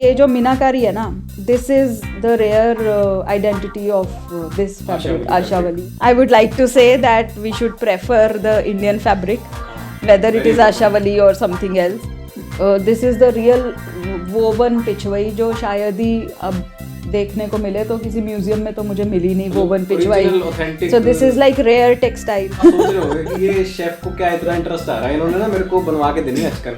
ये जो मीनाकारी है ना, this is the rare identity of this fabric, Ashavali. I would like to say that we should prefer the Indian fabric, whether it is Ashavali और something else. This is the real woven pichhwai, जो शायद ही अब देखने को मिले, तो किसी म्यूजियम में तो मुझे मिली नहीं woven Pichwai. So this is like rare textile. सोच रहे होंगे कि ये शेफ को क्या इतना इंटरेस्ट आ रहा है, इन्होंने ना मेरे को बनवा के देनी आजकल.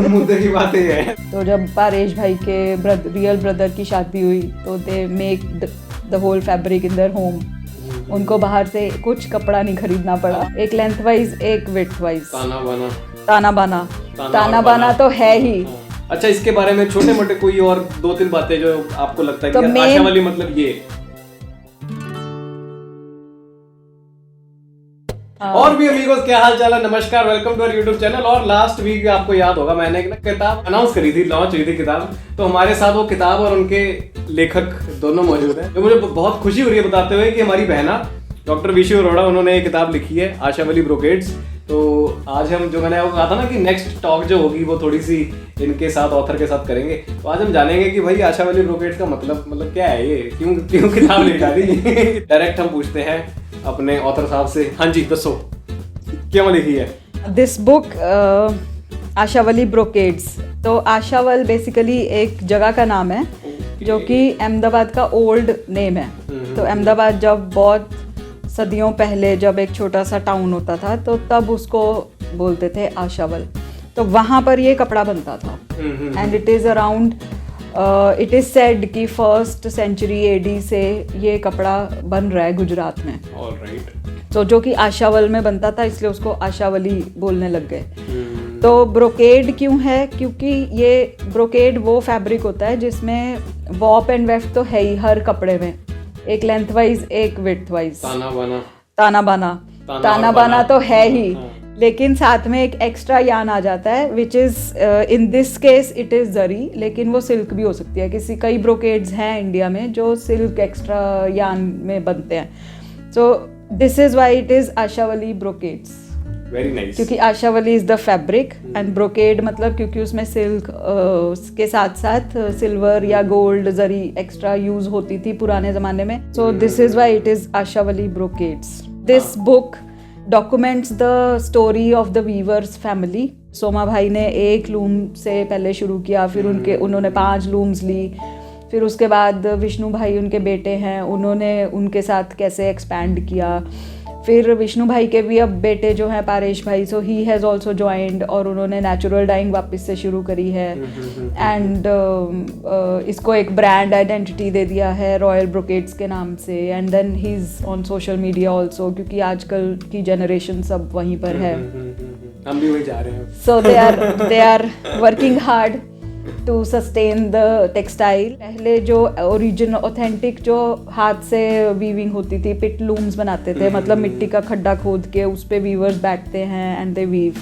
मुद्दे की बात ये है. तो जब पारेश भाई के रियल ब्रदर की शादी हुई तो they make the whole fabric in their home. उनको बाहर से कुछ कपड़ा नहीं खरीदना पड़ा. एक लेंथ वाइज, एक विड्थ वाइज. ताना बाना तो है ही. अच्छा, इसके बारे में छोटे मोटे कोई और 2-3 बातें जो आपको लगता है कि आशावली मतलब ये. और भी अमीगोस, क्या हाल चाल है, नमस्कार, welcome to our YouTube channel. और लास्ट वीक आपको याद होगा मैंने एक किताब अनाउंस करी थी, लॉन्च हुई थी किताब. तो हमारे साथ वो किताब और उनके लेखक दोनों मौजूद हैं, जो मुझे बहुत खुशी हो रही है बताते हुए कि हमारी बहना डॉक्टर विशु अरोड़ा, उन्होंने ये किताब लिखी है आशावली ब्रोकेड्स. तो आज हम, जो मैंने आपको कहा था ना कि नेक्स्ट टॉक जो होगी वो थोड़ी सी इनके साथ, ऑथर के साथ करेंगे. तो आज हम जानेंगे कि भाई आशावली ब्रोकेड्स का मतलब क्या है, ये क्यों किताब लिख डाली. डायरेक्ट हम पूछते हैं अपने ऑथर साहब से. हाँ जी, दसो क्या लिखी है दिस बुक आशावली ब्रोकेड्स. तो आशावल बेसिकली एक जगह का नाम है जो कि अहमदाबाद का ओल्ड नेम है. तो अहमदाबाद जब बहुत सदियों पहले जब एक छोटा सा टाउन होता था, तो तब उसको बोलते थे आशावल. तो वहाँ पर ये कपड़ा बनता था. And it is around, it is said कि 1st सेंचुरी AD से ये कपड़ा बन रहा है गुजरात में. ऑलराइट. तो जो कि आशावल में बनता था, इसलिए उसको आशावली बोलने लग गए. तो ब्रोकेड क्यों है? क्योंकि ये ब्रोकेड वो फैब्रिक होता है जिसमें वॉप एंड वेफ्ट तो है ही हर कपड़े में, एक लेंथ वाइज, एक विड्थ वाइज. ताना बाना तो है ही. लेकिन साथ में एक एक्स्ट्रा यान आ जाता है, which is in this case it is zari, लेकिन वो सिल्क भी हो सकती है. कई ब्रोकेड्स हैं इंडिया में जो सिल्क एक्स्ट्रा यान में बनते हैं. So this is why it is Ashavali brocades. Very nice. क्योंकि Ashavali is the fabric and brocade मतलब क्योंकि उसमें सिल्क के साथ साथ सिल्वर या गोल्ड जरी एक्स्ट्रा यूज होती थी पुराने जमाने में. So this is why it is Ashavali brocades. This book documents the story of the weavers family. Soma भाई ने एक लूम से पहले शुरू किया, फिर उन्होंने 5 लूम्स ली. फिर उसके बाद विष्णु भाई उनके बेटे हैं, उन्होंने उनके साथ कैसे एक्सपैंड किया. फिर विष्णु भाई के भी अब बेटे जो हैं पारेश भाई, सो ही हैज़ ऑल्सो ज्वाइंड, और उन्होंने नेचुरल डाइंग वापस से शुरू करी है. एंड इसको एक ब्रांड आइडेंटिटी दे दिया है रॉयल ब्रोकेड्स के नाम से. And then he is on social media also, क्योंकि आजकल की जनरेशन सब वहीं पर है. हम भी वहीं जा रहे हैं. So they are working hard to sustain the textile. पहले जो ओरिजिनल ऑथेंटिक जो हाथ से वीविंग होती थी, पिट लूम्स बनाते थे, मतलब मिट्टी का खड्डा खोद के उस पे वीवर्स बैठते हैं एंड दे वीव.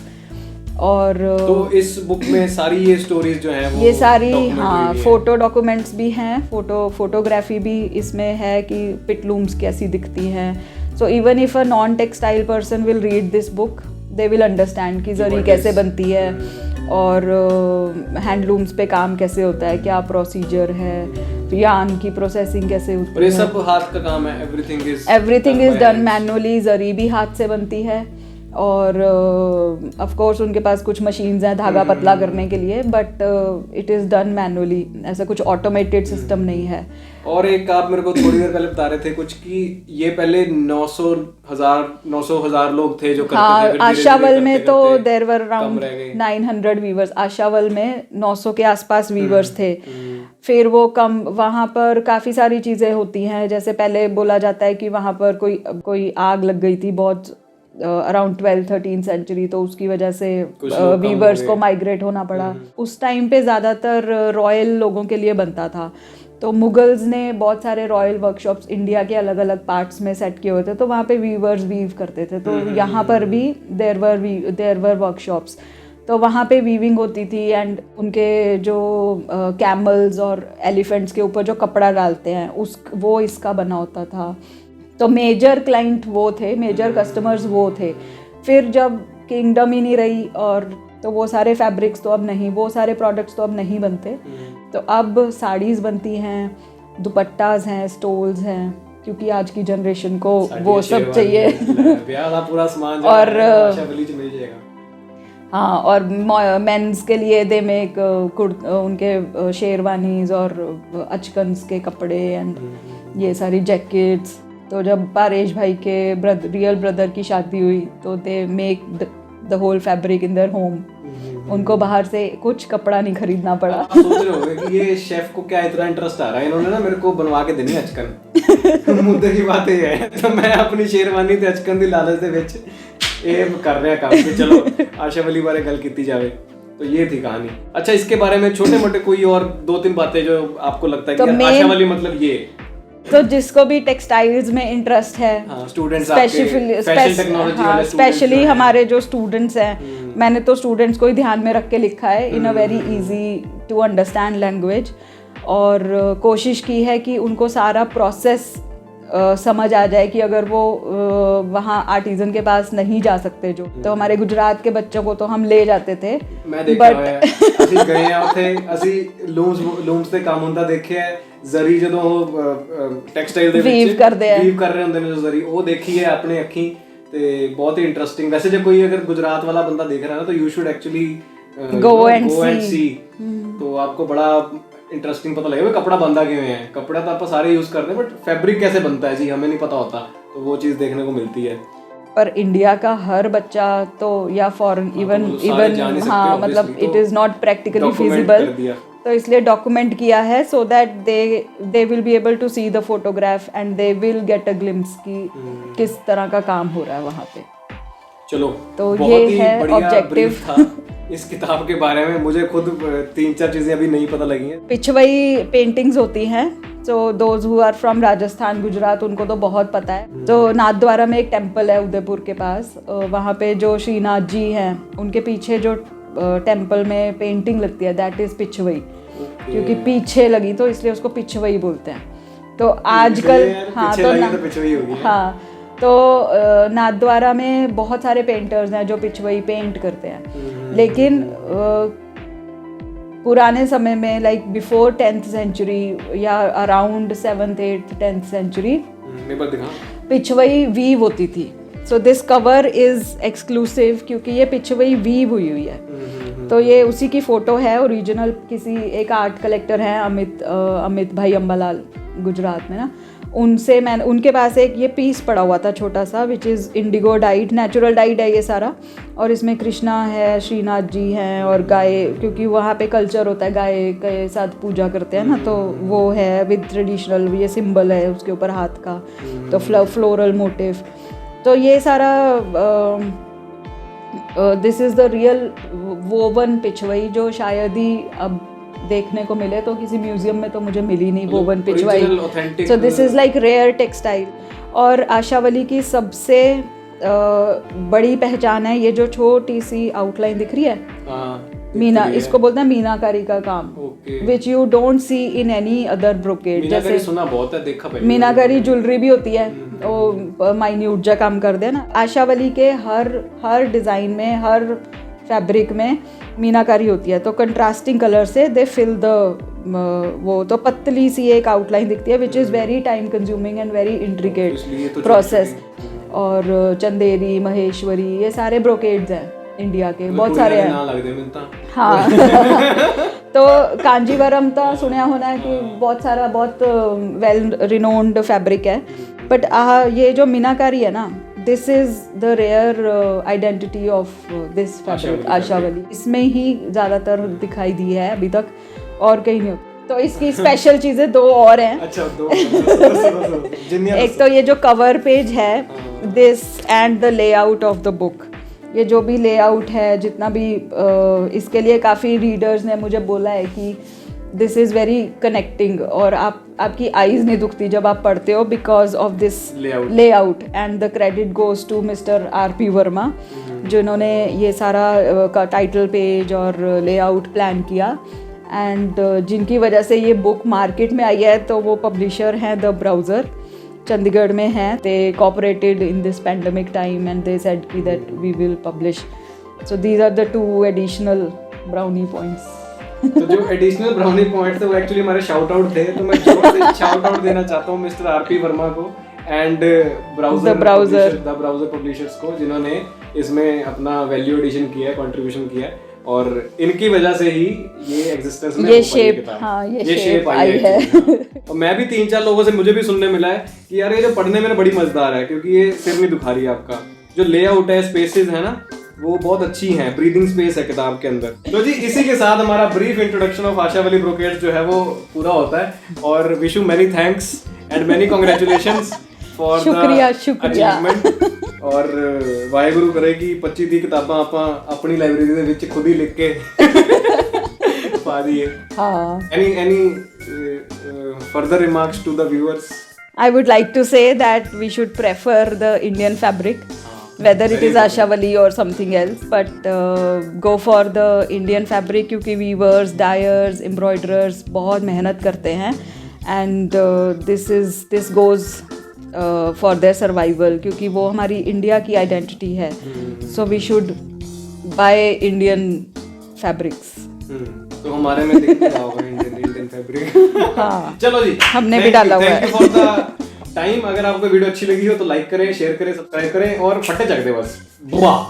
और तो इस बुक में सारी ये स्टोरीज जो हैं वो ये सारी, हाँ, फोटो डॉक्यूमेंट्स भी हैं, फोटोग्राफी भी इसमें है कि पिट लूम्स कैसी दिखती हैं. So even if a non textile person will read this book, they will understand कि जरी कैसे बनती है और हैंडलूम्स पे काम कैसे होता है, क्या प्रोसीजर है, यान की प्रोसेसिंग कैसे होती है. और ये सब हाथ का काम है. Everything is done manually. Zari भी हाथ से बनती है. और ऑफ कोर्स उनके पास कुछ मशीन्स हैं धागा पतला करने के लिए, but it is done manually. ऐसा कुछ ऑटोमेटेड सिस्टम नहीं है. और एक आप मेरे को थोड़ी देर पहले बता रहे थे कुछ कि ये पहले 900,000 लोग थे जो करते थे. आशावल में तो देयर वर अराउंड 900 वीवर्स. आशावल में 900 के आसपास वीवर्स थे. फिर वो कम, वहाँ पर काफ़ी सारी चीज़ें होती हैं. जैसे पहले बोला जाता है कि वहाँ पर कोई आग लग गई थी बहुत अराउंड 12-13 सेंचुरी, तो उसकी वजह से वीवर्स को माइग्रेट होना पड़ा. उस टाइम पे ज़्यादातर रॉयल लोगों के लिए बनता था. तो मुगल्स ने बहुत सारे रॉयल वर्कशॉप्स इंडिया के अलग अलग पार्ट्स में सेट किए हुए थे, तो वहाँ पे वीवर्स वीव करते थे. तो यहाँ पर भी देयर वर वर्कशॉप्स. तो वहाँ पे वीविंग होती थी. एंड उनके जो कैमल्स और एलिफेंट्स के ऊपर जो कपड़ा डालते हैं वो इसका बना होता था. तो मेजर क्लाइंट वो थे, मेजर कस्टमर्स वो थे. फिर जब किंगडम ही नहीं रही और तो वो सारे फैब्रिक्स तो अब नहीं, वो सारे प्रोडक्ट्स तो अब नहीं बनते। तो अब साड़ीज़ बनती हैं, दुपट्टाज हैं, स्टोल्स हैं, क्योंकि आज की जनरेशन को वो सब चाहिए। ब्याह का पूरा सामान और आशा वली च मिल जाएगा। हाँ, और मेंस के लिए दे मेक उनके शेरवानीज और अचकन्स के कपड़े एंड ये सारी जैकेट्स। तो जब पारेश भाई के रियल ब्रदर की शादी हुई तो they make the whole fabric in their home. उनको बाहर से कुछ कपड़ा नहीं खरीदना पड़ा। आप सोच रहे होंगे कि ये शेफ को क्या इतना इंटरेस्ट आ रहा है, इन्होंने ना मेरे को बनवा के देनी अचकन। मुद्दे की बात ये है, तो मैं अपनी शेरवानी ते अचकन दी लालच दे विच ये कर रहे हैं काम। तो चलो आशा वली बारे गल कीती जावे। तो ये थी कहानी। अच्छा, इसके बारे में छोटे मोटे कोई और 2-3 बातें जो आपको लगता है कि यार आशा वली मतलब ये। तो जिसको भी टेक्सटाइल्स में इंटरेस्ट है, स्टूडेंट्स स्पेशली हमारे जो स्टूडेंट्स हैं, मैंने तो स्टूडेंट्स को ही ध्यान में रख के लिखा है in a very easy to understand language. और कोशिश की है कि उनको सारा प्रोसेस समझ आ जाए कि अगर वो वहाँ आर्टिजन के पास नहीं जा सकते जो, तो हमारे गुजरात के बच्चों को तो हम ले जाते थे। मैं देखा है, ਅਸੀਂ ਗਏ ਆ ਉੱਥੇ, ਅਸੀਂ ਲੂम्स ਤੇ ਕੰਮ ਹੁੰਦਾ ਦੇਖਿਆ ਹੈ। ਜ਼ਰੀ ਜਦੋਂ ਉਹ ਟੈਕਸਟਾਈਲ ਦੇ ਵਿੱਚ ਵੀਵ ਕਰ ਰਹੇ ਹੁੰਦੇ ਨੇ, ਜੋ ਜ਼ਰੀ ਉਹ ਦੇਖੀ ਹੈ ਆਪਣੇ ਅੱਖੀਂ ਤੇ ਬਹੁਤ ਹੀ ਇੰਟਰਸਟਿੰਗ। ਵੈਸੇ ਜੇ ਕੋਈ अगर गुजरात वाला बंदा देख रहा है ना तो you should actually go and see। तो आपको बड़ा इंटरेस्टिंग पता लगेगा कपड़ा बनता क्यों है। कपड़ा तो आप सारे यूज करते हैं, बट फैब्रिक कैसे बनता है जी हमें नहीं पता होता, तो वो चीज़ देखने को मिलती है। पर इंडिया का हर बच्चा तो या फॉरेन इवन हाँ, मतलब it is not practically feasible, तो इसलिए डॉक्यूमेंट किया है so that they will be able to see the photograph and they will get a glimpse कि किस तरह का काम हो रहा है वहाँ पे। चलो, तो ये है ऑब्जेक्टिव इस किताब के बारे में। मुझे खुद 3-4 चीजें अभी नहीं पता लगी हैं। पिछवई पेंटिंग्स होती हैं, तो those who are from Rajasthan, Gujarat, उनको तो बहुत पता है। तो नाथद्वारा में एक टेम्पल है उदयपुर के पास, वहाँ पे जो श्रीनाथ जी हैं उनके पीछे जो टेम्पल में पेंटिंग लगती है दैट इज पिछवई, क्योंकि पीछे लगी तो इसलिए उसको पिछवई बोलते हैं। तो आजकल तो नाथद्वारा में बहुत सारे पेंटर्स हैं जो पिछवई पेंट करते हैं, लेकिन पुराने समय में लाइक बिफोर 10th सेंचुरी या around 7th 8th 10th century pichhwai weave होती थी। So this cover is exclusive क्योंकि ये पिछवई वीव हुई है। तो ये उसी की फ़ोटो है ओरिजिनल। किसी एक आर्ट कलेक्टर हैं अमित भाई अम्बालाल, गुजरात में ना, उनसे मैंने उनके पास एक ये पीस पड़ा हुआ था छोटा सा, which is Indigo died, natural died है ये सारा। और इसमें कृष्णा है, श्रीनाथ जी हैं और गाय, क्योंकि वहाँ पे कल्चर होता है गाय के साथ पूजा करते हैं ना, तो वो है विद ट्रेडिशनल, ये सिंबल है उसके ऊपर हाथ का, तो फ्लोरल मोटिव। तो ये सारा this is the real woven pichhwai, जो शायद ही अब देखने को मिले, तो किसी म्यूजियम में तो मुझे मिली नहीं woven Pichwai. So this is like rare textile. और आशा वली की सबसे बड़ी पहचान है ये जो छोटी सी आउटलाइन दिख रही है, मीना, इसको बोलते हैं मीनाकारी का काम, which you don't see in any other brocade. जैसे सुना बहुत है, देखा पहले। मीनाकारी ज्वेलरी भी होती है, वो माइन्यूट जा काम कर दे ना। आशा वली के हर डिज़ाइन में, हर फैब्रिक में मीनाकारी होती है। तो कंट्रास्टिंग कलर से दे फिल द वो, तो पतली सी एक आउटलाइन दिखती है which is very time consuming and very intricate process. और चंदेरी, महेश्वरी, ये सारे ब्रोकेड्स हैं इंडिया के, बहुत सारे हैं। हाँ तो कांजीवरम तो सुना होना है कि बहुत सारा, बहुत वेल रिनोन्ड फैब्रिक है। बट ये जो मीनाकारी है ना, this is the rare identity of this fabric Ashavali. इसमें ही ज़्यादातर दिखाई दी है अभी तक, और कहीं नहीं होती। तो इसकी स्पेशल चीज़ें 2 और हैं। अच्छा, 2 एक तो ये जो कवर पेज है, this and the layout of the book. ये जो भी लेआउट है, जितना भी इसके लिए काफ़ी रीडर्स ने मुझे बोला है कि दिस इज़ वेरी कनेक्टिंग, और आपकी आईज नहीं दुखती जब आप पढ़ते हो because of this layout. And the credit goes to mister R.P. Verma, जिन्होंने ये सारा का टाइटल पेज और लेआउट प्लान किया, एंड जिनकी वजह से ये बुक मार्केट में आई है। तो वो पब्लिशर हैं द ब्राउज़र, चंडीगढ़ में हैं। They cooperated in this pandemic time and they said कि that we will publish So these are the 2 additional brownie points. तो जो एडिशनल ब्राउनी पॉइंट्स थे वो एक्चुअली हमारे शाउट आउट थे, तो मैं जोर से शाउट आउट देना चाहता हूँ मिस्टर आरपी वर्मा को एंड The browser पब्लिशर्स को, जिन्होंने इसमें अपना वैल्यू एडिशन किया है, कंट्रीब्यूशन किया है, और इनकी वजह से ही ये एग्जिस्टेंस में ये शेप आई है। और मैं भी 3-4 लोगों से मुझे भी सुनने मिला है कि यार ये जो पढ़ने में ना बड़ी मजेदार है, क्योंकि ये सिर नहीं दुखा रही है आपका, जो लेआउट है, स्पेसेस है ना, वो बहुत अच्छी हैं, ब्रीदिंग स्पेस है किताब के अंदर। तो जी इसी के साथ हमारा ब्रीफ इंट्रोडक्शन ऑफ आशावली ब्रोकेड्स जो है वो पूरा होता है, और wish you many thanks and many congratulations for the achievement. और वाहेगुरु करे कि 25-30 किताबां ਆਪਾਂ ਆਪਣੀ ਲਾਇਬ੍ਰੇਰੀ ਦੇ ਵਿੱਚ ਖੁਦ ਹੀ ਲਿਖ ਕੇ ਪਾ ਦਈਏ। ਹਾਂ, any further remarks to the viewers? I would like to say that we should prefer the Indian fabric, whether it is Ashavali or something else, but go for the Indian fabric क्योंकि weavers, dyers, embroiderers बहुत मेहनत करते हैं, and this goes for their survival, क्योंकि वो हमारी India की identity है, so we should buy Indian fabrics. तो हमारे में दिख रहा होगा इंडियन फैब्रिक। हाँ, चलो जी, हमने भी डाला हुआ है। Thank you for the time. अगर आपको वीडियो अच्छी लगी हो तो लाइक करें, शेयर करें, सब्सक्राइब करें और फटे चक दे बस। वाह।